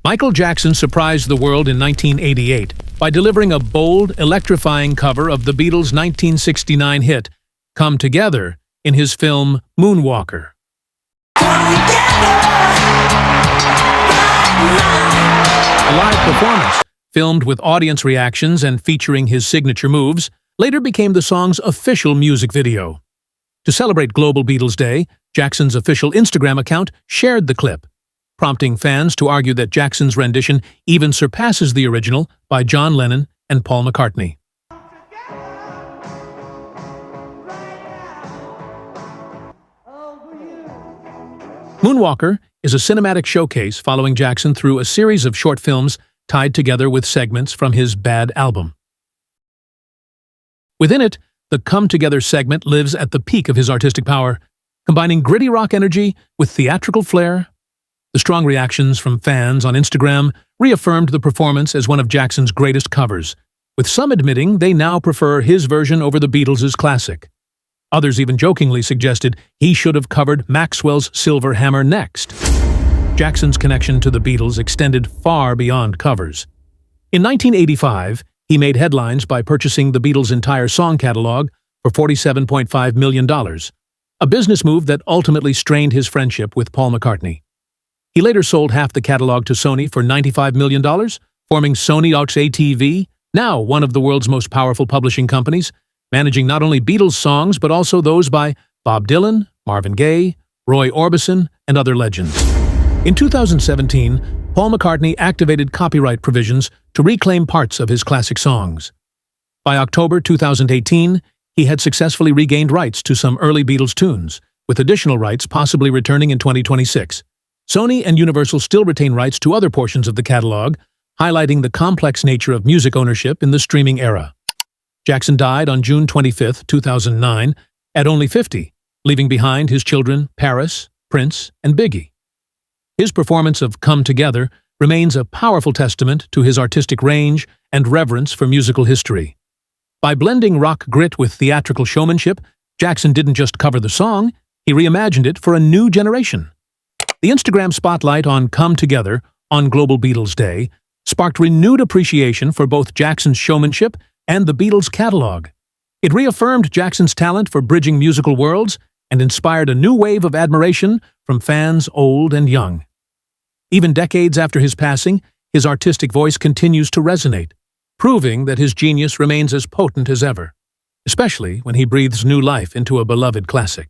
Michael Jackson surprised the world in 1988 by delivering a bold, electrifying cover of the Beatles' 1969 hit, Come Together, in his film Moonwalker. A live performance, filmed with audience reactions and featuring his signature moves, later became the song's official music video. To celebrate Global Beatles Day, Jackson's official Instagram account shared the clip, prompting fans to argue that Jackson's rendition even surpasses the original by John Lennon and Paul McCartney. Moonwalker is a cinematic showcase following Jackson through a series of short films tied together with segments from his Bad album. Within it, the Come Together segment lives at the peak of his artistic power, combining gritty rock energy with theatrical flair. The strong reactions from fans on Instagram reaffirmed the performance as one of Jackson's greatest covers, with some admitting they now prefer his version over the Beatles' classic. Others even jokingly suggested he should have covered Maxwell's Silver Hammer next. Jackson's connection to the Beatles extended far beyond covers. In 1985, he made headlines by purchasing the Beatles' entire song catalog for $47.5 million, a business move that ultimately strained his friendship with Paul McCartney. He later sold half the catalog to Sony for $95 million, forming Sony ATV, now one of the world's most powerful publishing companies, managing not only Beatles songs but also those by Bob Dylan, Marvin Gaye, Roy Orbison, and other legends. In 2017, Paul McCartney activated copyright provisions to reclaim parts of his classic songs. By October 2018, he had successfully regained rights to some early Beatles tunes, with additional rights possibly returning in 2026. Sony and Universal still retain rights to other portions of the catalog, highlighting the complex nature of music ownership in the streaming era. Jackson died on June 25, 2009, at only 50, leaving behind his children Paris, Prince, and Biggie. His performance of Come Together remains a powerful testament to his artistic range and reverence for musical history. By blending rock grit with theatrical showmanship, Jackson didn't just cover the song, he reimagined it for a new generation. The Instagram spotlight on Come Together on Global Beatles Day sparked renewed appreciation for both Jackson's showmanship and the Beatles' catalog. It reaffirmed Jackson's talent for bridging musical worlds and inspired a new wave of admiration from fans old and young. Even decades after his passing, his artistic voice continues to resonate, proving that his genius remains as potent as ever, especially when he breathes new life into a beloved classic.